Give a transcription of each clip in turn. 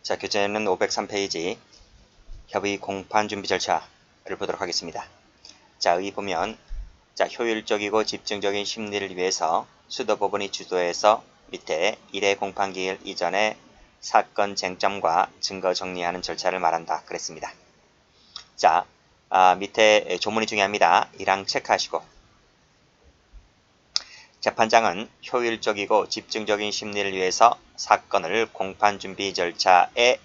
자, 교재는 503페이지 협의 공판 준비 절차를 보도록 하겠습니다. 자, 여기 보면 자, 효율적이고 집중적인 심리를 위해서 수도법원이 주도해서 밑에 1회 공판기일 이전에 사건 쟁점과 증거 정리하는 절차를 말한다 그랬습니다. 자, 밑에 조문이 중요합니다. 1항 체크하시고 재판장은 효율적이고 집중적인 심리를 위해서 사건을 공판 준비 절차에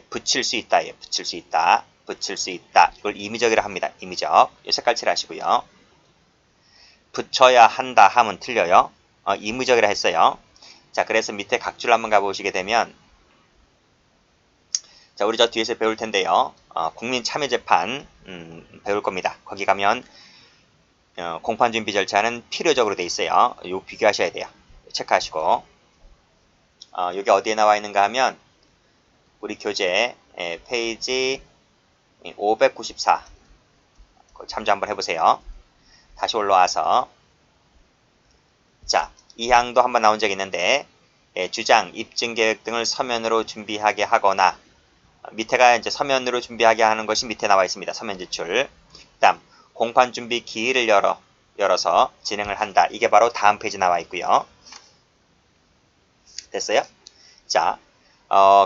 붙일 수 있다. 붙일 수 있다. 붙일 수 있다. 이걸 임의적이라 합니다. 임의적. 색깔 칠하시고요. 붙여야 한다 하면 틀려요. 임의적이라 했어요. 자, 그래서 밑에 각줄 한번 가보시게 되면 자, 우리 저 뒤에서 배울 텐데요. 국민참여재판 배울 겁니다. 거기 가면 공판 준비 절차는 필요적으로 돼 있어요. 요 비교하셔야 돼요. 체크하시고 여기 어디에 나와 있는가 하면 우리 교재 페이지 594 참조 한번 해보세요. 다시 올라와서 자, 이 항도 한번 나온 적이 있는데 주장, 입증계획 등을 서면으로 준비하게 하거나 밑에가 이제 서면으로 준비하게 하는 것이 밑에 나와 있습니다. 서면 제출. 다음 공판 준비 기일을 열어서 진행을 한다. 이게 바로 다음 페이지 나와 있고요. 됐어요? 자,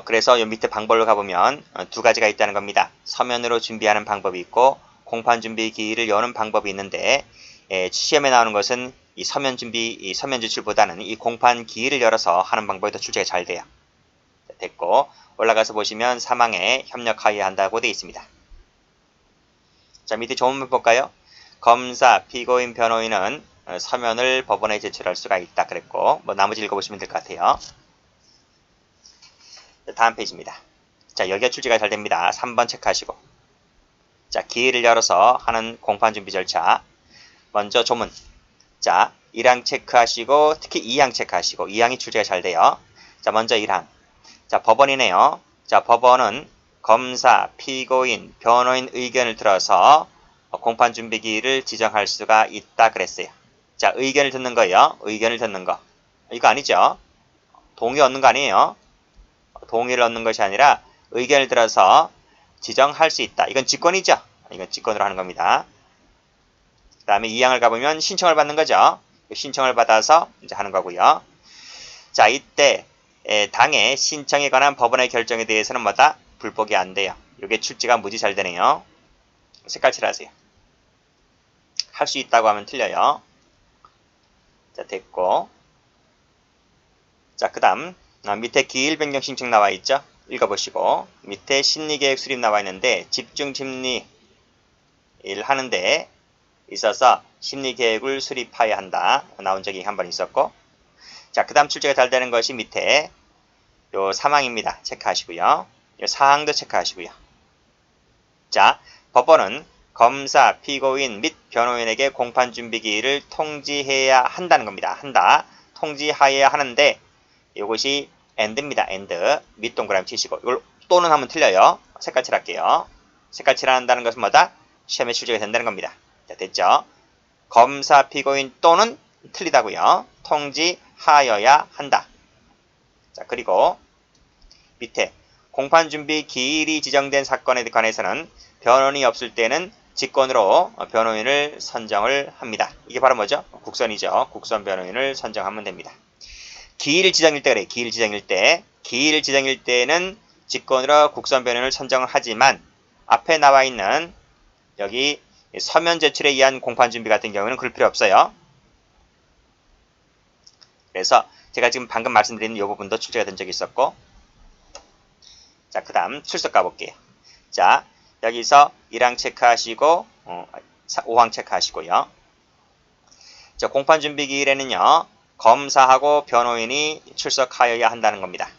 그래서 이 밑에 방법을 가보면 두 가지가 있다는 겁니다. 서면으로 준비하는 방법이 있고 공판 준비 기일을 여는 방법이 있는데 시험에 나오는 것은 이 서면 제출보다는 이 공판 기일을 열어서 하는 방법이 더 출제가 잘 돼요. 됐고 올라가서 보시면 사망에 협력하여야 한다고 되어 있습니다. 자, 밑에 조문을 볼까요? 검사, 피고인, 변호인은 서면을 법원에 제출할 수가 있다 그랬고 뭐 나머지 읽어보시면 될 것 같아요. 다음 페이지입니다. 자, 여기가 출제가 잘 됩니다. 3번 체크하시고 자, 기일을 열어서 하는 공판 준비 절차 먼저 조문 자, 1항 체크하시고 특히 2항 체크하시고 2항이 출제가 잘 돼요. 자, 먼저 1항 자, 법원이네요. 자, 법원은 검사, 피고인, 변호인 의견을 들어서 공판 준비 기일을 지정할 수가 있다 그랬어요. 자, 의견을 듣는 거예요. 의견을 듣는 거. 이거 아니죠? 동의 얻는 거 아니에요? 동의를 얻는 것이 아니라 의견을 들어서 지정할 수 있다. 이건 직권이죠? 이건 직권으로 하는 겁니다. 그 다음에 2항을 가보면 신청을 받는 거죠. 신청을 받아서 이제 하는 거고요. 자, 이때 당의 신청에 관한 법원의 결정에 대해서는 뭐다? 불복이 안 돼요. 이게 출제가 무지 잘 되네요. 색깔 칠하세요. 할 수 있다고 하면 틀려요. 자, 됐고. 자, 그 다음 밑에 기일 변경 신청 나와 있죠? 읽어보시고 밑에 심리계획 수립 나와 있는데 집중심리를 하는데 있어서 심리계획을 수립해야 한다. 나온 적이 한 번 있었고 자, 그 다음 출제가 잘 되는 것이 밑에 요 3항입니다. 체크하시고요. 요 4항도 체크하시고요. 자, 법원은 검사, 피고인 및 변호인에게 공판 준비 기일을 통지해야 한다는 겁니다. 한다. 통지하여야 하는데 이것이 and입니다. and. 밑 동그라미 치시고 이걸 또는 하면 틀려요. 색깔 칠할게요. 색깔 칠한다는 것은 뭐다? 시험에 출제가 된다는 겁니다. 자, 됐죠? 검사, 피고인 또는 틀리다고요. 통지하여야 한다. 자, 그리고 밑에 공판 준비 기일이 지정된 사건에 관해서는 변호인이 없을 때는 직권으로 변호인을 선정을 합니다. 이게 바로 뭐죠? 국선이죠. 국선 변호인을 선정하면 됩니다. 기일 지정일 때 그래. 기일 지정일 때. 기일 지정일 때는 직권으로 국선 변호인을 선정을 하지만 앞에 나와 있는 여기 서면 제출에 의한 공판 준비 같은 경우는 그럴 필요 없어요. 그래서 제가 지금 방금 말씀드린 이 부분도 출제가 된 적이 있었고 자, 그 다음 출석 가볼게요. 자, 여기서 1항 체크하시고 5항 체크하시고요. 자, 공판 준비 기일에는요. 검사하고 변호인이 출석하여야 한다는 겁니다.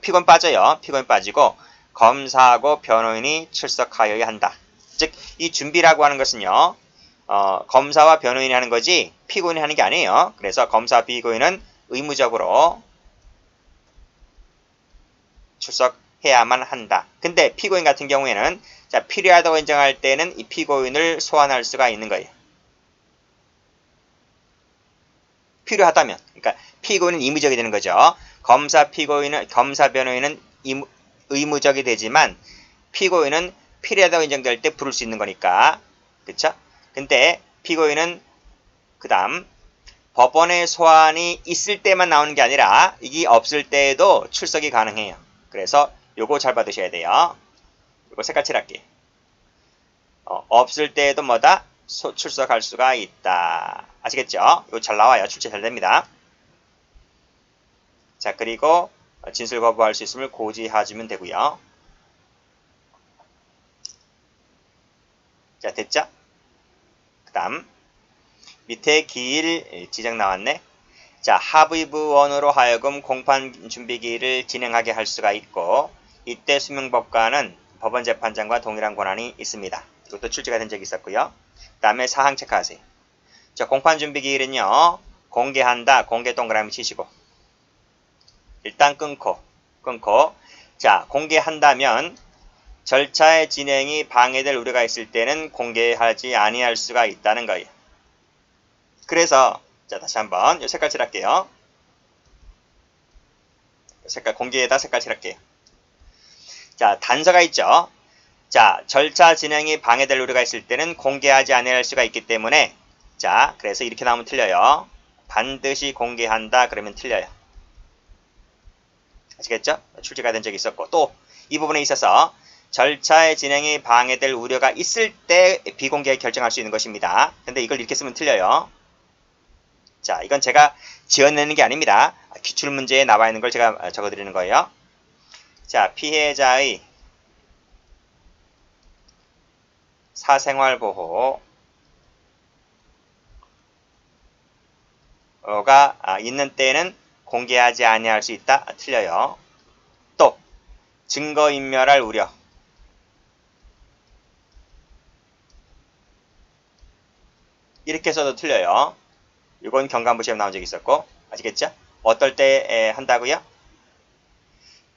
피고인 빠져요. 피고인 빠지고 검사하고 변호인이 출석하여야 한다. 즉, 이 준비라고 하는 것은요. 검사와 변호인이 하는 거지 피고인이 하는 게 아니에요. 그래서 검사, 피고인은 의무적으로 출석해야만 한다. 근데 피고인 같은 경우에는 자, 필요하다고 인정할 때는 이 피고인을 소환할 수가 있는 거예요. 필요하다면, 그러니까 피고인은 의무적이 되는 거죠. 검사 변호인은 의무적이 되지만 피고인은 필요하다고 인정될 때 부를 수 있는 거니까, 그쵸? 근데 피고인은 그다음 법원의 소환이 있을 때만 나오는 게 아니라 이게 없을 때에도 출석이 가능해요. 그래서 요거 잘 받으셔야 돼요. 요거 색깔 칠할게. 없을 때에도 뭐다? 출석할 수가 있다. 아시겠죠? 이거 잘 나와요. 출제 잘 됩니다. 자, 그리고 진술 거부할 수 있음을 고지해주면 되고요. 자, 됐죠? 그 다음 밑에 기일 지정 나왔네. 자, 합의부원으로 하여금 공판 준비기일을 진행하게 할 수가 있고 이때 수명법관은 법원재판장과 동일한 권한이 있습니다. 이것도 출제가 된 적이 있었고요. 그 다음에 사항 체크하세요. 자, 공판 준비기일은요. 공개한다. 공개 동그라미 치시고 일단 끊고 자, 공개한다면 절차의 진행이 방해될 우려가 있을 때는 공개하지 아니할 수가 있다는 거예요. 그래서 자, 다시 한번 이 색깔 칠할게요. 색깔 공개에다 색깔 칠할게요. 자, 단서가 있죠. 자, 절차 진행이 방해될 우려가 있을 때는 공개하지 아니할 수가 있기 때문에 자, 그래서 이렇게 나오면 틀려요. 반드시 공개한다 그러면 틀려요. 아시겠죠? 출제가 된 적이 있었고 또 이 부분에 있어서 절차의 진행이 방해될 우려가 있을 때 비공개 결정할 수 있는 것입니다. 근데 이걸 이렇게 쓰면 틀려요. 자, 이건 제가 지어내는 게 아닙니다. 기출문제에 나와 있는 걸 제가 적어드리는 거예요. 자, 피해자의 사생활보호가 있는 때에는 공개하지 아니할 수 있다. 틀려요. 또 증거인멸할 우려. 이렇게 써도 틀려요. 이건 경감부 시험 나온 적이 있었고 아시겠죠? 어떨 때 한다고요?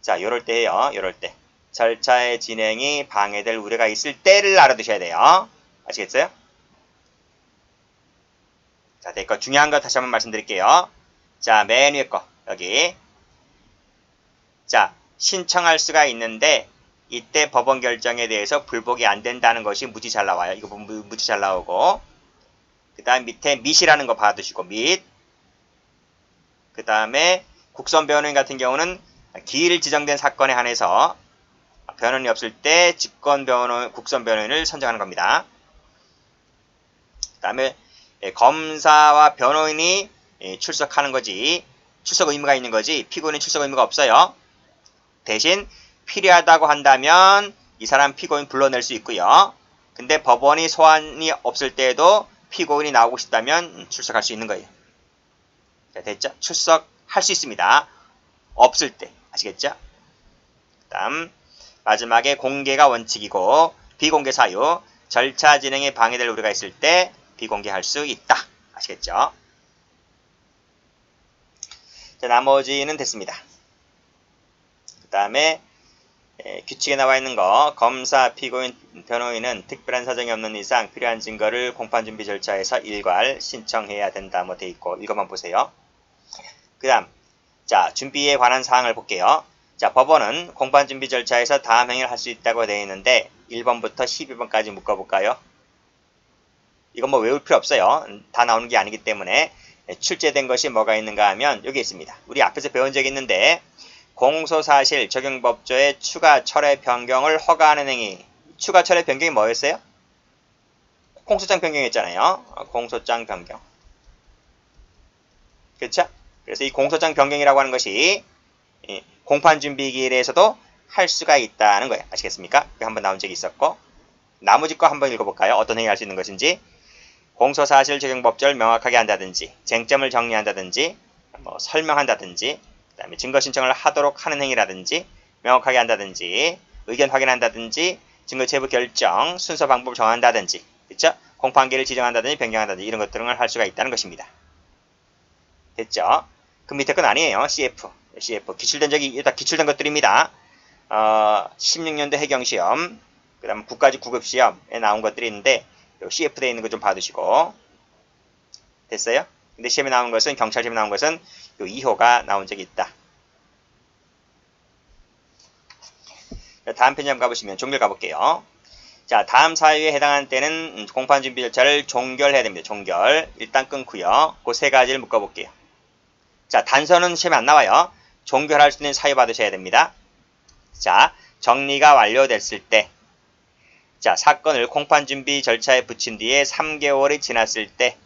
자, 요럴 때예요. 요럴 때. 절차의 진행이 방해될 우려가 있을 때를 알아두셔야 돼요. 아시겠어요? 자, 됐고 중요한 거 다시 한번 말씀드릴게요. 자, 맨 위에 거 여기. 자, 신청할 수가 있는데 이때 법원 결정에 대해서 불복이 안 된다는 것이 무지 잘 나와요. 이거 보면 무지 잘 나오고 그 다음 밑에 밋이라는 거 봐두시고 밋. 그 다음에 국선 변호인 같은 경우는 기일 지정된 사건에 한해서 변호인이 없을 때 국선 변호인을 선정하는 겁니다. 그 다음에 검사와 변호인이 출석하는 거지 출석 의무가 있는 거지 피고인은 출석 의무가 없어요. 대신 필요하다고 한다면 이 사람 피고인 불러낼 수 있고요. 근데 법원이 소환이 없을 때에도 피고인이 나오고 싶다면 출석할 수 있는 거예요. 자, 됐죠? 출석할 수 있습니다. 없을 때. 아시겠죠? 그 다음 마지막에 공개가 원칙이고 비공개 사유 절차 진행에 방해될 우려가 있을 때 비공개할 수 있다. 아시겠죠? 자, 나머지는 됐습니다. 그 다음에 규칙에 나와 있는 거 검사, 피고인, 변호인은 특별한 사정이 없는 이상 필요한 증거를 공판준비 절차에서 일괄 신청해야 된다 뭐 돼 있고 이것만 보세요. 그 다음 자 준비에 관한 사항을 볼게요. 자 법원은 공판준비 절차에서 다음 행위를 할 수 있다고 되어 있는데 1번부터 12번까지 묶어볼까요? 이건 뭐 외울 필요 없어요. 다 나오는 게 아니기 때문에 출제된 것이 뭐가 있는가 하면 여기 있습니다. 우리 앞에서 배운 적이 있는데 공소사실 적용법조의 추가 철회 변경을 허가하는 행위. 추가 철회 변경이 뭐였어요? 공소장 변경이었잖아요. 공소장 변경. 그렇죠? 그래서 이 공소장 변경이라고 하는 것이 공판준비기일에서도 할 수가 있다는 거예요. 아시겠습니까? 한번 나온 적이 있었고 나머지 거 한번 읽어볼까요? 어떤 행위 할 수 있는 것인지. 공소사실 적용법조를 명확하게 한다든지 쟁점을 정리한다든지 뭐 설명한다든지 그 다음에 증거 신청을 하도록 하는 행위라든지 명확하게 한다든지 의견 확인한다든지 증거 체부 결정 순서 방법을 정한다든지 그렇죠? 공판기를 지정한다든지 변경한다든지 이런 것들을 할 수가 있다는 것입니다. 됐죠? 그 밑에 건 아니에요. CF 기출된 적이 일단 기출된 것들입니다. 16년도 해경시험 그 다음 국가직 구급시험에 나온 것들이 있는데 CF 되어 있는 거 좀 봐두시고 됐어요? 근데 시험에 나온 것은, 경찰 시험에 나온 것은 요 2호가 나온 적이 있다. 다음 편지 한번 가보시면 종결 가볼게요. 자, 다음 사유에 해당하는 때는 공판 준비 절차를 종결해야 됩니다. 종결. 일단 끊고요. 그 세 가지를 묶어볼게요. 자, 단서는 시험에 안 나와요. 종결할 수 있는 사유 받으셔야 됩니다. 자, 정리가 완료됐을 때, 자, 사건을 공판 준비 절차에 붙인 뒤에 3개월이 지났을 때,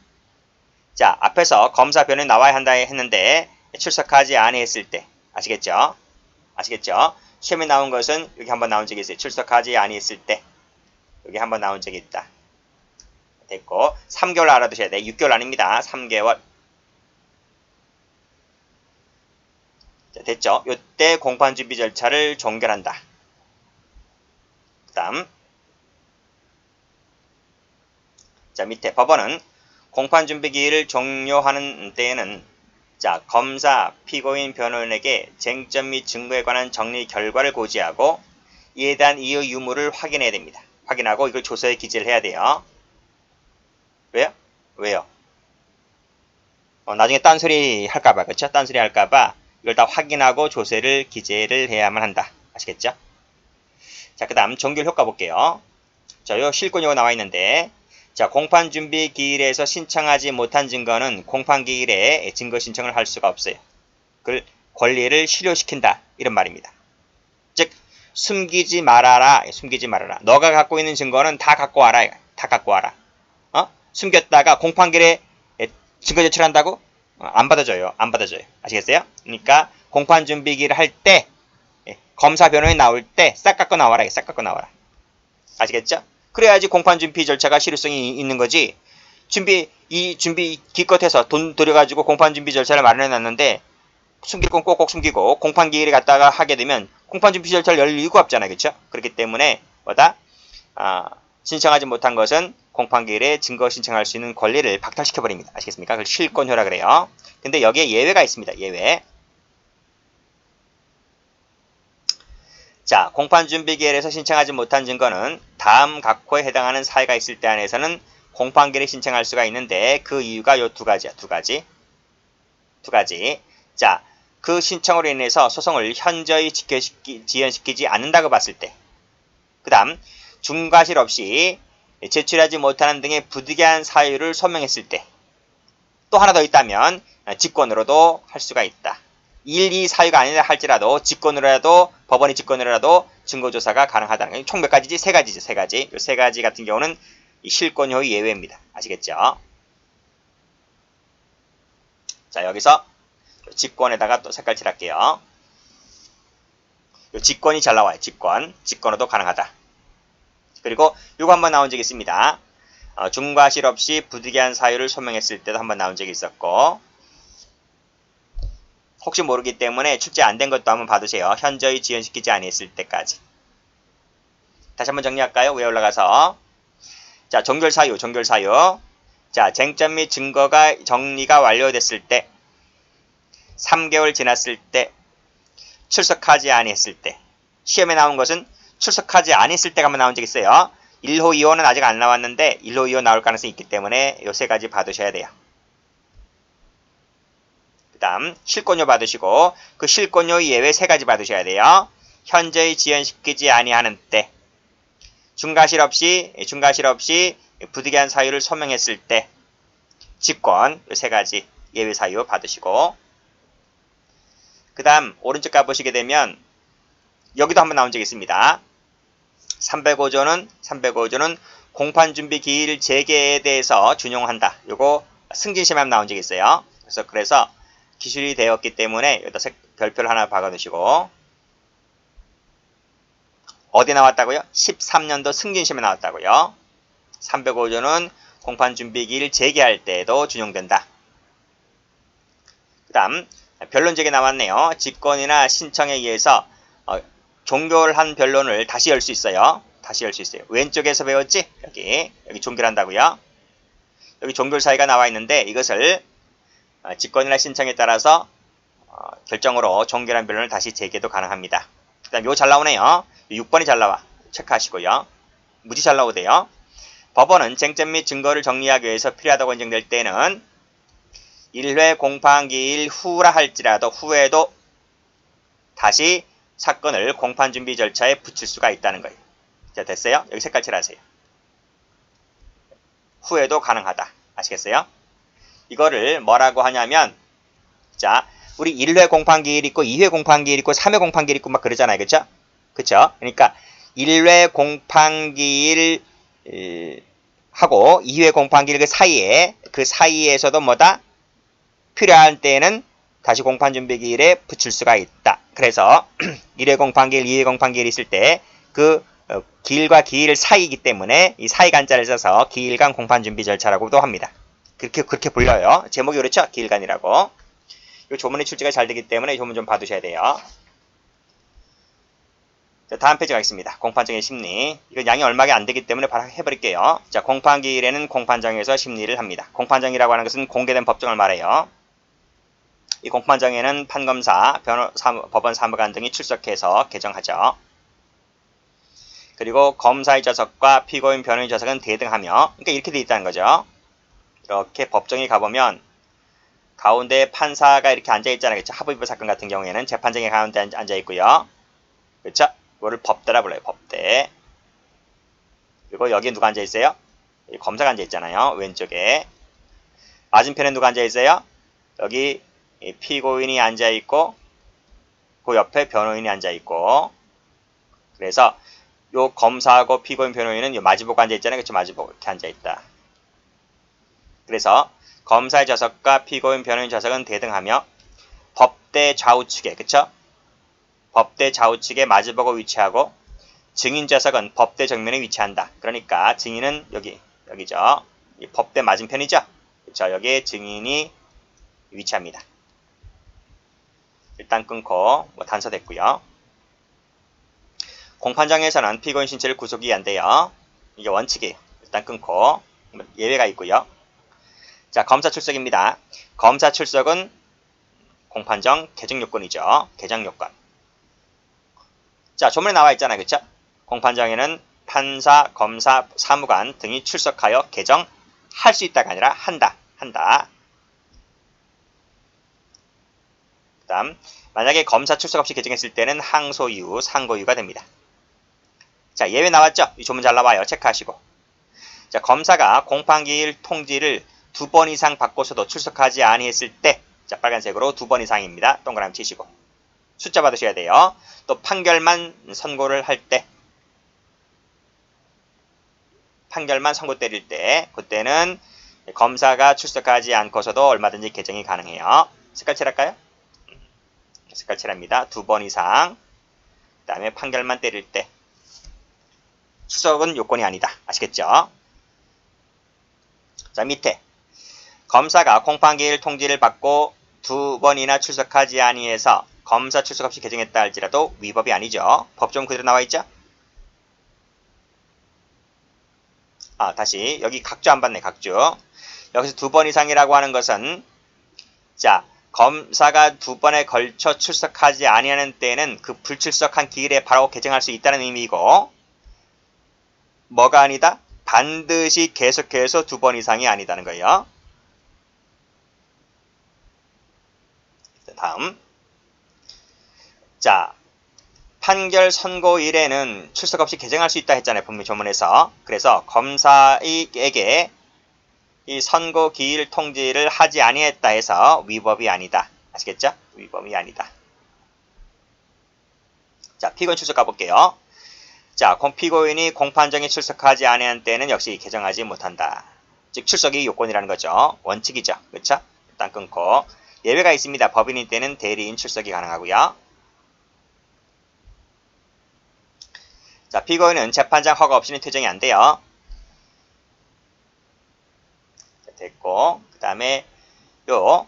자, 앞에서 검사 변호인이 나와야 한다 했는데 출석하지 아니했을 때, 아시겠죠? 아시겠죠? 시험에 나온 것은 여기 한번 나온 적이 있어요. 출석하지 아니했을 때, 여기 한번 나온 적이 있다. 됐고, 3개월 알아두셔야 돼. 6개월 아닙니다. 3개월. 자, 됐죠? 요때 공판 준비 절차를 종결한다. 그 다음, 자, 밑에 법원은 공판 준비 기일을 종료하는 때에는, 자, 검사, 피고인, 변호인에게 쟁점 및 증거에 관한 정리 결과를 고지하고 이에 대한 이의 유무를 확인해야 됩니다. 확인하고 이걸 조서에 기재를 해야 돼요. 왜요? 왜요? 나중에 딴소리 할까봐, 그렇죠? 딴소리 할까봐 이걸 다 확인하고 조서를 기재를 해야만 한다. 아시겠죠? 자, 그 다음 종결 효과 볼게요. 자, 요 실권 요거 나와 있는데, 자, 공판 준비 기일에서 신청하지 못한 증거는 공판 기일에 증거 신청을 할 수가 없어요. 그걸 권리를 실효시킨다. 이런 말입니다. 즉, 숨기지 말아라. 숨기지 말아라. 너가 갖고 있는 증거는 다 갖고 와라. 다 갖고 와라. 숨겼다가 공판 기일에 증거 제출한다고? 안 받아줘요. 안 받아줘요. 아시겠어요? 그러니까 공판 준비 기일을 할 때, 검사 변호인 나올 때 싹 갖고 나와라. 싹 갖고 나와라. 아시겠죠? 그래야지 공판 준비 절차가 실효성이 있는 거지. 준비 기껏해서 돈 들여가지고 공판 준비 절차를 마련해 놨는데 숨길 건 꼭꼭 숨기고 공판 기일에 갔다가 하게 되면 공판 준비 절차를 열 이유가 없잖아요. 그렇죠? 그렇기 때문에 신청하지 못한 것은 공판 기일에 증거 신청할 수 있는 권리를 박탈시켜 버립니다. 아시겠습니까? 그걸 실권효라 그래요. 근데 여기에 예외가 있습니다. 예외. 자, 공판 준비 기일에서 신청하지 못한 증거는 다음 각호에 해당하는 사유가 있을 때 안에서는 공판 기일에 신청할 수가 있는데 그 이유가 요 두 가지야. 두 가지. 자, 그 신청으로 인해서 소송을 현저히 지연시키지 않는다고 봤을 때, 그 다음 중과실 없이 제출하지 못하는 등의 부득이한 사유를 소명했을 때, 또 하나 더 있다면 직권으로도 할 수가 있다. 1, 2 사유가 아니라 할지라도 직권으로라도 법원이 직권으로라도 증거조사가 가능하다는 게 총 몇 가지지? 세 가지죠. 세 가지. 이 세 가지 같은 경우는 이 실권효의 예외입니다. 아시겠죠? 자, 여기서 직권에다가 또 색깔 칠할게요. 직권이 잘 나와요. 직권으로도 가능하다. 그리고 이거 한번 나온 적이 있습니다. 중과실 없이 부득이한 사유를 소명했을 때도 한번 나온 적이 있었고, 혹시 모르기 때문에 출제 안 된 것도 한번 봐두세요. 현저히 지연시키지 아니했을 때까지. 다시 한번 정리할까요? 위에 올라가서. 자, 종결사유. 자, 쟁점 및 증거가 정리가 완료됐을 때, 3개월 지났을 때, 출석하지 아니했을 때. 시험에 나온 것은 출석하지 아니했을 때가 한번 나온 적 있어요. 1호, 2호는 아직 안 나왔는데 1호, 2호 나올 가능성이 있기 때문에 이 세 가지 봐두셔야 돼요. 그 다음 실권료 받으시고 그 실권료 예외 세 가지 받으셔야 돼요. 현저히 지연시키지 아니하는 때, 중과실 없이 부득이한 사유를 소명했을 때, 직권 이 세 가지 예외 사유 받으시고, 그 다음 오른쪽 가보시게 되면 여기도 한번 나온 적이 있습니다. 305조는 공판준비 기일 재개에 대해서 준용한다. 요거 승진시험에 나온 적이 있어요. 그래서 기술이 되었기 때문에 여기다 별표를 하나 박아두시고, 어디 나왔다고요? 13년도 승진시험에 나왔다고요. 305조는 공판준비기일 재개할 때에도 준용된다. 그 다음 변론제게 나왔네요. 직권이나 신청에 의해서 종결한 변론을 다시 열 수 있어요. 왼쪽에서 배웠지? 여기 종결한다고요. 여기 종결 사유가 나와 있는데 이것을 직권이나 신청에 따라서 결정으로 종결한 변론을 다시 재개도 가능합니다. 그 다음 이거 잘 나오네요. 6번이 잘 나와. 체크하시고요. 무지 잘 나오대요. 법원은 쟁점 및 증거를 정리하기 위해서 필요하다고 인정될 때는 1회 공판기일 후라 할지라도 후에도 다시 사건을 공판준비 절차에 붙일 수가 있다는 거예요. 자, 됐어요? 여기 색깔 칠하세요. 후에도 가능하다. 아시겠어요? 이거를 뭐라고 하냐면, 자, 우리 1회 공판기일 있고 2회 공판기일 있고 3회 공판기일 있고 막 그러잖아요. 그쵸? 그쵸? 그러니까 1회 공판기일 하고 2회 공판기일 그 사이에서도 뭐다? 필요한 때에는 다시 공판준비기일에 붙일 수가 있다. 그래서 1회 공판기일, 2회 공판기일 있을 때 그 기일과 기일 사이이기 때문에 이 사이 간자를 써서 기일간 공판준비 절차라고도 합니다. 그렇게 불려요. 제목이 그렇죠? 기일간이라고. 이 조문의 출제가 잘 되기 때문에 이 조문 좀 봐두셔야 돼요. 자, 다음 페이지 가겠습니다. 공판정의 심리. 이건 양이 얼마가 안 되기 때문에 바로 해버릴게요. 자, 공판기일에는 공판정에서 심리를 합니다. 공판정이라고 하는 것은 공개된 법정을 말해요. 이 공판정에는 판검사, 법원 사무관 등이 출석해서 개정하죠. 그리고 검사의 좌석과 피고인 변호인 좌석은 대등하며, 그러니까 이렇게 돼 있다는 거죠. 이렇게 법정에 가보면 가운데 판사가 이렇게 앉아있잖아요. 그쵸? 하부위법 사건 같은 경우에는 재판장이 가운데 앉아있고요. 그쵸? 이거를 법대라 불러요. 법대. 그리고 여기에 누가 앉아있어요? 검사가 앉아있잖아요. 왼쪽에. 맞은편에 누가 앉아있어요? 여기 피고인이 앉아있고 그 옆에 변호인이 앉아있고, 그래서 요 검사하고 피고인 변호인은 요 마주보고 앉아있잖아요. 그쵸? 마주보고 이렇게 앉아있다. 그래서 검사의 좌석과 피고인 변호인 좌석은 대등하며 법대 좌우측에, 그쵸? 법대 좌우측에 마주보고 위치하고 증인 좌석은 법대 정면에 위치한다. 그러니까 증인은 여기죠. 이 법대 맞은편이죠. 그쵸? 여기에 증인이 위치합니다. 일단 끊고 단서됐고요. 공판장에서는 피고인 신체를 구속이 안 돼요. 이게 원칙이에요. 일단 끊고 예외가 있고요. 자, 검사 출석입니다. 검사 출석은 공판정 개정 요건이죠. 개정 요건. 자, 조문에 나와 있잖아요. 그쵸? 공판정에는 판사, 검사, 사무관 등이 출석하여 개정할 수 있다가 아니라 한다. 그 다음, 만약에 검사 출석 없이 개정했을 때는 항소 이후 상고 이유가 됩니다. 자, 예외 나왔죠? 이 조문 잘 나와요. 체크하시고. 자, 검사가 공판기일 통지를 2번 이상 받고서도 출석하지 아니했을 때, 자, 빨간색으로 2번 이상입니다. 동그라미 치시고. 숫자 받으셔야 돼요. 또 판결만 선고를 할 때, 판결만 선고 때릴 때, 그때는 검사가 출석하지 않고서도 얼마든지 개정이 가능해요. 색깔 칠할까요? 색깔 칠합니다. 2번 이상. 그 다음에 판결만 때릴 때. 출석은 요건이 아니다. 아시겠죠? 자, 밑에 검사가 공판기일 통지를 받고 2번이나 출석하지 아니해서 검사 출석 없이 개정했다 할지라도 위법이 아니죠. 법조문 그대로 나와 있죠? 다시 여기 각주 안 받네. 각주. 여기서 2번 이상이라고 하는 것은, 자, 검사가 2번에 걸쳐 출석하지 아니하는 때에는 그 불출석한 기일에 바로 개정할 수 있다는 의미이고, 뭐가 아니다? 반드시 계속해서 2번 이상이 아니다는 거예요. 다음. 자, 판결 선고일에는 출석 없이 개정할 수 있다 했잖아요. 분명 조문에서. 그래서 검사에게 이 선고 기일 통지를 하지 아니했다 해서 위법이 아니다. 아시겠죠? 위법이 아니다. 자, 피고인 출석 가볼게요. 자, 피고인이 공판정에 출석하지 아니한 때는 역시 개정하지 못한다. 즉 출석이 요건이라는 거죠. 원칙이죠. 그렇죠? 일단 끊고 예외가 있습니다. 법인인 때는 대리인 출석이 가능하고요. 자, 피고인은 재판장 허가 없이는 퇴정이 안 돼요. 자, 됐고, 그 다음에 요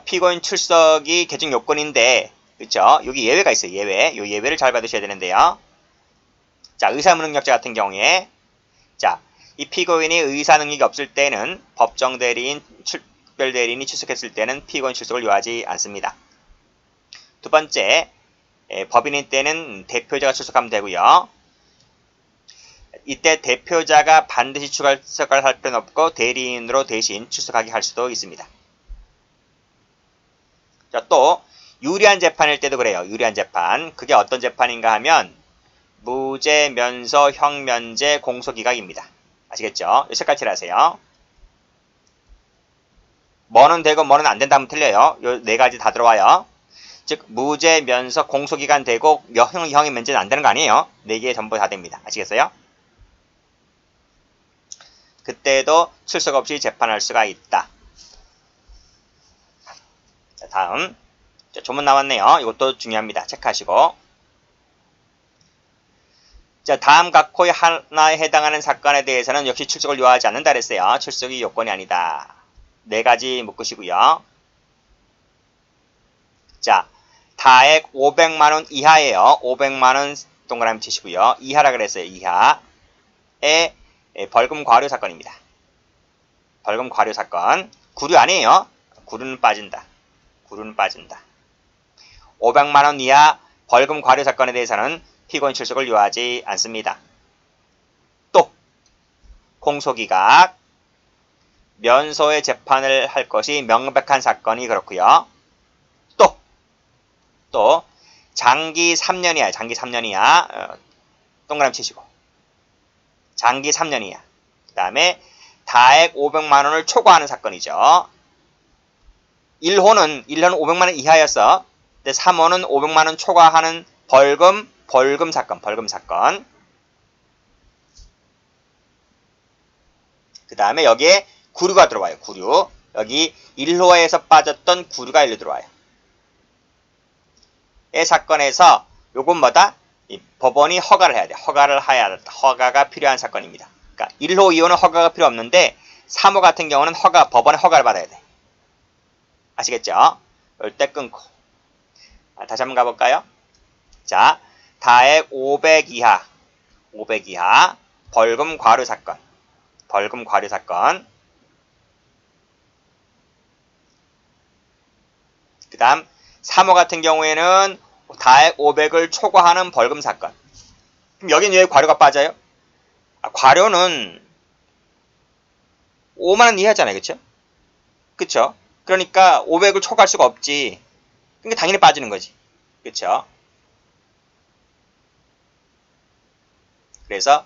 피고인 출석이 개정 요건인데, 그렇죠? 여기 예외가 있어요. 예외. 요 예외를 잘 받으셔야 되는데요. 자, 의사무능력자 같은 경우에, 자, 이 피고인이 의사 능력이 없을 때는 법정 대리인, 특별 대리인이 출석했을 때는 피고인 출석을 요하지 않습니다. 두 번째, 법인인 때는 대표자가 출석하면 되고요. 이때 대표자가 반드시 출석을 할 필요는 없고 대리인으로 대신 출석하게 할 수도 있습니다. 자, 또 유리한 재판일 때도 그래요. 유리한 재판. 그게 어떤 재판인가 하면 무죄, 면서, 형면제, 공소기각입니다. 아시겠죠? 이 색깔 칠하세요. 뭐는 되고 뭐는 안 된다 하면 틀려요. 요 네 가지 다 들어와요. 즉 무죄, 면서, 공소기간 되고 형이 면제는 안 되는 거 아니에요. 네 개 전부 다 됩니다. 아시겠어요? 그때도 출석 없이 재판할 수가 있다. 자, 다음. 자, 조문 나왔네요. 이것도 중요합니다. 체크하시고. 자, 다음 각호의 하나에 해당하는 사건에 대해서는 역시 출석을 요하지 않는다 그랬어요. 출석이 요건이 아니다. 네 가지 묶으시고요. 자, 다액 500만원 이하예요. 500만원 동그라미 치시고요. 이하라 그랬어요. 이하의 벌금 과료 사건입니다. 벌금 과료 사건. 구류 아니에요. 구류는 빠진다. 구류는 빠진다. 500만원 이하 벌금 과료 사건에 대해서는 피고인 출석을 요하지 않습니다. 또 공소기각 면소의 재판을 할 것이 명백한 사건이 그렇고요. 또 장기 3년이야. 장기 3년이야. 동그라미 치시고. 장기 3년이야. 그 다음에 다액 500만원을 초과하는 사건이죠. 1호는 500만원 이하였어. 근데 3호는 500만원 초과하는 벌금 사건. 그 다음에 여기에 구류가 들어와요. 구류. 여기 1호에서 빠졌던 구류가 일로 들어와요. 이 사건에서 요건 뭐다? 법원이 허가를 해야 돼. 허가가 필요한 사건입니다. 그러니까 1호, 2호는 허가가 필요 없는데 3호 같은 경우는 법원의 허가를 받아야 돼. 아시겠죠? 이때 끊고. 다시 한번 가볼까요? 자, 다액 500 이하 벌금 과료 사건. 그 다음 3호 같은 경우에는 다액 500을 초과하는 벌금 사건. 그럼 여긴 왜 과료가 빠져요? 과료는 5만원 이하잖아요. 그쵸? 그쵸? 그러니까 500을 초과할 수가 없지. 그러니까 당연히 빠지는 거지. 그쵸? 그래서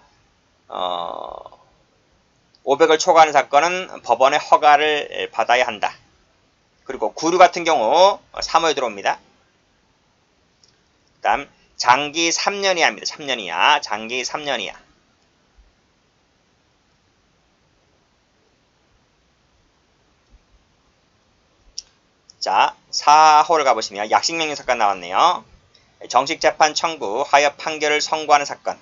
500을 초과하는 사건은 법원의 허가를 받아야 한다. 그리고 구류 같은 경우 3호에 들어옵니다. 그 다음 장기 3년 이하입니다. 3년 이하. 장기 3년 이하. 자, 4호를 가보시면 약식명령 사건 나왔네요. 정식재판 청구, 하여 판결을 선고하는 사건.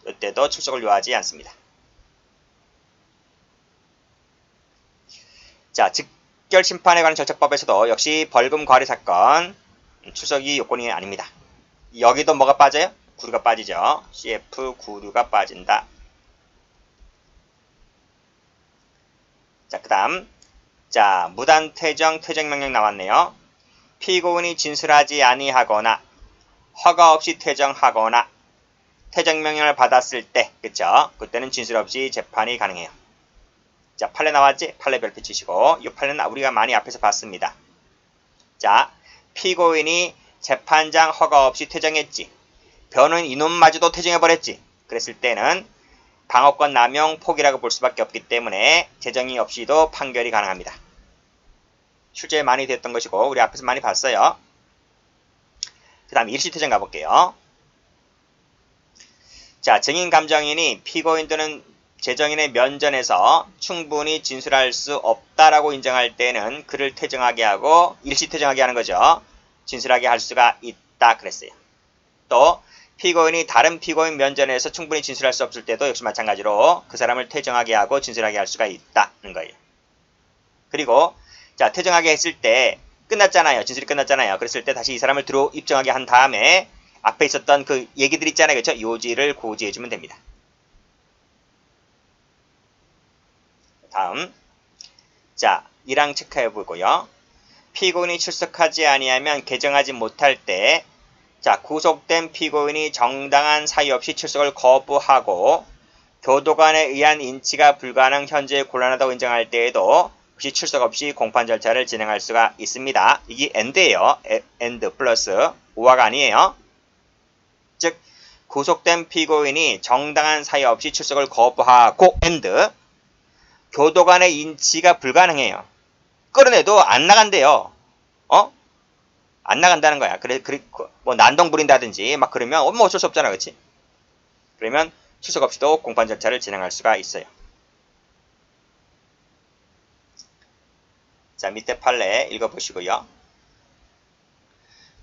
이때도 출석을 요하지 않습니다. 자, 즉결심판에 관한 절차법에서도 역시 벌금 과료 사건 출석이 요건이 아닙니다. 여기도 뭐가 빠져요? 구류가 빠지죠. CF 구류가 빠진다. 자, 그 다음 자, 무단퇴정, 퇴정명령 나왔네요. 피고인이 진술하지 아니하거나 허가 없이 퇴정하거나 퇴정명령을 받았을 때, 그쵸? 그때는 진술 없이 재판이 가능해요. 자, 판례 나왔지? 판례 별표 치시고, 이 판례는 우리가 많이 앞에서 봤습니다. 자, 피고인이 재판장 허가 없이 퇴정했지. 변호인 이놈마저도 퇴정해버렸지. 그랬을 때는 방어권 남용 포기라고 볼 수밖에 없기 때문에 재정이 없이도 판결이 가능합니다. 실제 많이 됐던 것이고 우리 앞에서 많이 봤어요. 그 다음 일시퇴정 가볼게요. 자, 증인 감정인이 피고인 또는 재정인의 면전에서 충분히 진술할 수 없다라고 인정할 때는 그를 퇴정하게 하고 일시퇴정하게 하는 거죠. 진술하게 할 수가 있다 그랬어요. 또 피고인이 다른 피고인 면전에서 충분히 진술할 수 없을 때도 역시 마찬가지로 그 사람을 퇴정하게 하고 진술하게 할 수가 있다는 거예요. 그리고 자, 퇴정하게 했을 때 끝났잖아요. 진술이 끝났잖아요. 그랬을 때 다시 이 사람을 들어 입증하게 한 다음에 앞에 있었던 그 얘기들 있잖아요. 그렇죠? 요지를 고지해주면 됩니다. 다음 자, 1항 체크해보고요. 피고인이 출석하지 아니하면 개정하지 못할 때 자, 구속된 피고인이 정당한 사유 없이 출석을 거부하고 교도관에 의한 인치가 불가능 현재 곤란하다고 인정할 때에도 혹시 출석 없이 공판 절차를 진행할 수가 있습니다. 이게 and예요. and 플러스 5화가 아니에요. 즉 구속된 피고인이 정당한 사유 없이 출석을 거부하고 and 교도관의 인치가 불가능해요. 끌어내도 안 나간대요. 안 나간다는 거야. 뭐 난동 부린다든지 막 그러면 뭐 어쩔 수 없잖아, 그렇지? 그러면 출석 없이도 공판 절차를 진행할 수가 있어요. 자, 밑에 판례 읽어보시고요.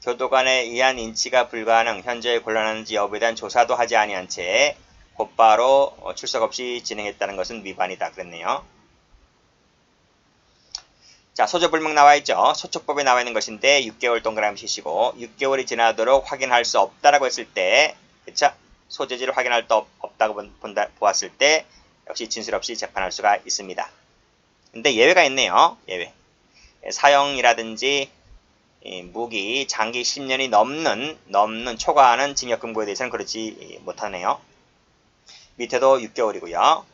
교도관에 의한 인치가 불가능, 현저히 곤란한지 여부에 대한 조사도 하지 아니한 채 곧바로 출석 없이 진행했다는 것은 위반이다 그랬네요. 자, 소조불명 나와있죠. 소촉법에 나와있는 것인데 6개월 동그라미 치시고 6개월이 지나도록 확인할 수 없다라고 했을 때, 그쵸? 소재지를 확인할 수 없다고 보았을 때 역시 진술 없이 재판할 수가 있습니다. 근데 예외가 있네요. 예외. 사형이라든지 무기, 장기 10년이 넘는 초과하는 징역 금고에 대해서는 그렇지 못하네요. 밑에도 6개월이고요.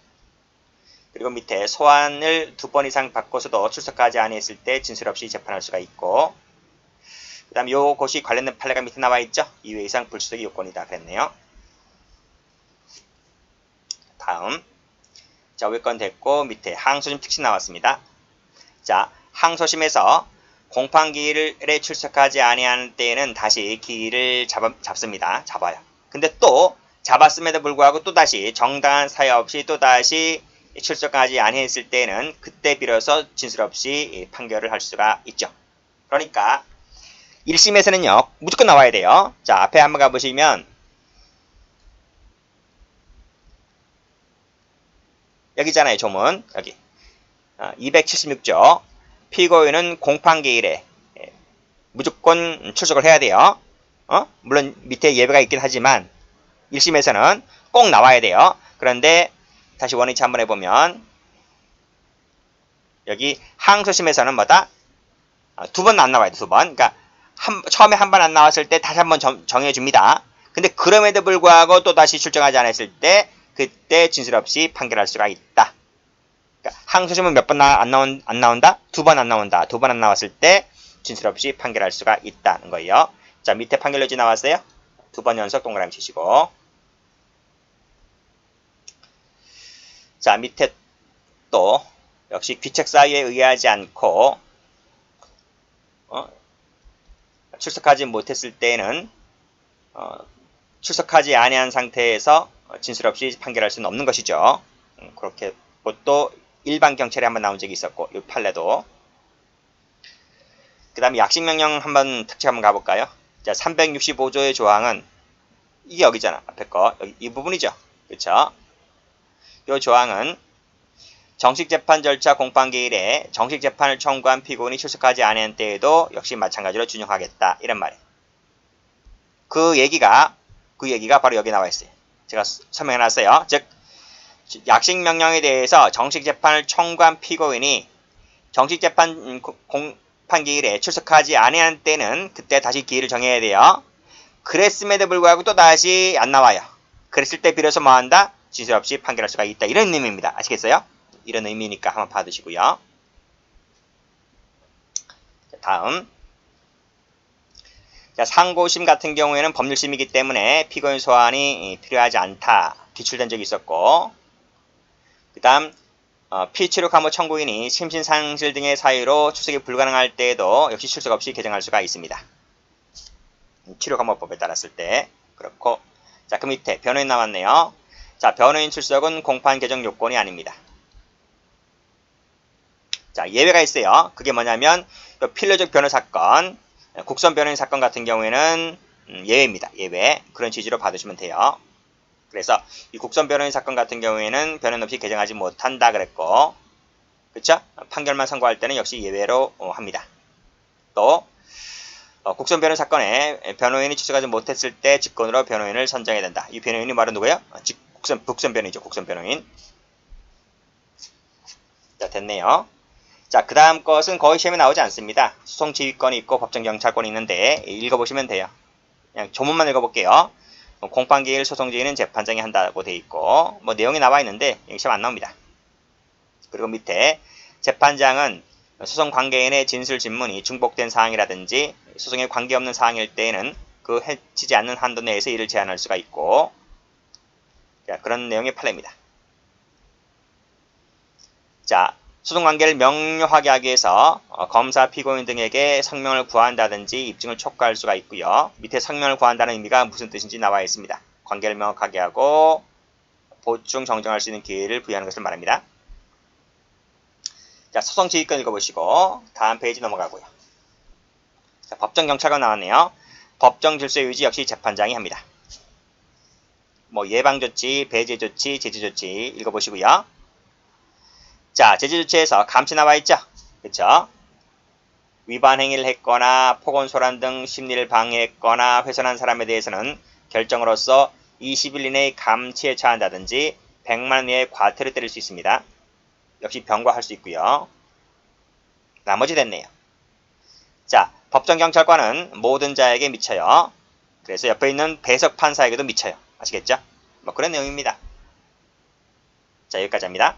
그리고 밑에 소환을 2번 이상 바꿔서도 출석하지 아니했을 때 진술 없이 재판할 수가 있고, 그 다음 요것이 관련된 판례가 밑에 나와있죠. 2회 이상 불출석이 요건이다 그랬네요. 다음, 자, 외권 됐고 밑에 항소심 특징 나왔습니다. 자, 항소심에서 공판기일에 출석하지 아니하는 때에는 다시 기일을 잡습니다. 잡아요. 근데 또 잡았음에도 불구하고 또다시 정당한 사유 없이 또다시 출석하지 아니했을 때는 그때 비로소 진술 없이 판결을 할 수가 있죠. 그러니까 1심에서는요 무조건 나와야 돼요. 자, 앞에 한번 가보시면 여기잖아요. 조문 여기 276조 피고인은 공판기일에 무조건 출석을 해야 돼요. 물론 밑에 예외가 있긴 하지만 1심에서는 꼭 나와야 돼요. 그런데 다시 원위치 한번 해보면 여기 항소심에서는 뭐다? 2번 안 나와야 돼. 2번. 그러니까 처음에 한 번 안 나왔을 때 다시 한번 정해줍니다. 근데 그럼에도 불구하고 또 다시 출정하지 않았을 때 그때 진술 없이 판결할 수가 있다. 그러니까 항소심은 몇 번 안 나온다? 2번 안 나온다. 2번 안 나왔을 때 진술 없이 판결할 수가 있다는 거예요. 자, 밑에 판결료지 나왔어요? 2번 연속 동그라미 치시고. 자, 밑에 또 역시 귀책 사유에 의하지 않고 출석하지 못했을 때는 출석하지 아니한 상태에서 진술 없이 판결할 수는 없는 것이죠. 그렇게 또 일반 경찰에 한번 나온 적이 있었고 이 판례도. 그 다음에 약식명령 한번 특징 한번 가볼까요? 자, 365조의 조항은 이게 여기잖아. 앞에 거 여기 이 부분이죠. 그렇죠? 이 조항은 정식재판 절차 공판기일에 정식재판을 청구한 피고인이 출석하지 않은 때에도 역시 마찬가지로 준용하겠다. 이런 말이에요. 그 얘기가 바로 여기 나와 있어요. 제가 설명해놨어요. 즉 약식명령에 대해서 정식재판을 청구한 피고인이 정식재판 공판기일에 출석하지 않은 때는 그때 다시 기일을 정해야 돼요. 그랬음에도 불구하고 또 다시 안 나와요. 그랬을 때 비로소 뭐한다? 진술 없이 판결할 수가 있다. 이런 의미입니다. 아시겠어요? 이런 의미니까 한번 봐두시고요. 다음, 자, 상고심 같은 경우에는 법률심이기 때문에 피고인 소환이 필요하지 않다. 기출된 적이 있었고, 그 다음 피치료 감호 청구인이 심신상실 등의 사유로 출석이 불가능할 때에도 역시 출석 없이 개정할 수가 있습니다. 치료감호법에 따랐을 때 그렇고. 자, 그 밑에 변호인 나왔네요. 자, 변호인 출석은 공판 개정 요건이 아닙니다. 자, 예외가 있어요. 그게 뭐냐면 필요적 변호 사건, 국선 변호인 사건 같은 경우에는 예외입니다. 예외. 그런 취지로 받으시면 돼요. 그래서 이 국선 변호인 사건 같은 경우에는 변호인 없이 개정하지 못한다 그랬고, 그쵸? 판결만 선고할 때는 역시 예외로 합니다. 또 국선 변호인 사건에 변호인이 출석하지 못했을 때 직권으로 변호인을 선정해야 된다. 이 변호인이 바로 누구예요? 국선 변호인이죠. 국선 변호인. 자, 됐네요. 자, 그 다음 것은 거의 시험에 나오지 않습니다. 소송지휘권이 있고 법정경찰권이 있는데 읽어보시면 돼요. 그냥 조문만 읽어볼게요. 공판기일 소송지휘는 재판장이 한다고 돼 있고 뭐 내용이 나와 있는데 시험 안 나옵니다. 그리고 밑에 재판장은 소송 관계인의 진술 진문이 중복된 사항이라든지 소송에 관계없는 사항일 때에는 그 해치지 않는 한도 내에서 이를 제한할 수가 있고, 자, 그런 내용의 판례입니다. 자, 소송관계를 명료하게 하기 위해서 검사, 피고인 등에게 성명을 구한다든지 입증을 촉구할 수가 있고요. 밑에 성명을 구한다는 의미가 무슨 뜻인지 나와 있습니다. 관계를 명확하게 하고 보충 정정할 수 있는 기회를 부여하는 것을 말합니다. 자, 소송지휘권 읽어보시고 다음 페이지 넘어가고요. 자, 법정경찰관 나왔네요. 법정질서의 유지 역시 재판장이 합니다. 뭐 예방조치, 배제조치, 제재조치 읽어보시고요. 자, 제재조치에서 감치 나와 있죠? 그쵸? 위반 행위를 했거나 폭언소란 등 심리를 방해했거나 훼손한 사람에 대해서는 결정으로서 20일 이내에 감치에 처한다든지 100만 원 이하의 과태료 때릴 수 있습니다. 역시 병과할 수 있고요. 나머지 됐네요. 자, 법정경찰관은 모든 자에게 미쳐요. 그래서 옆에 있는 배석 판사에게도 미쳐요. 아시겠죠? 뭐 그런 내용입니다. 자, 여기까지 합니다.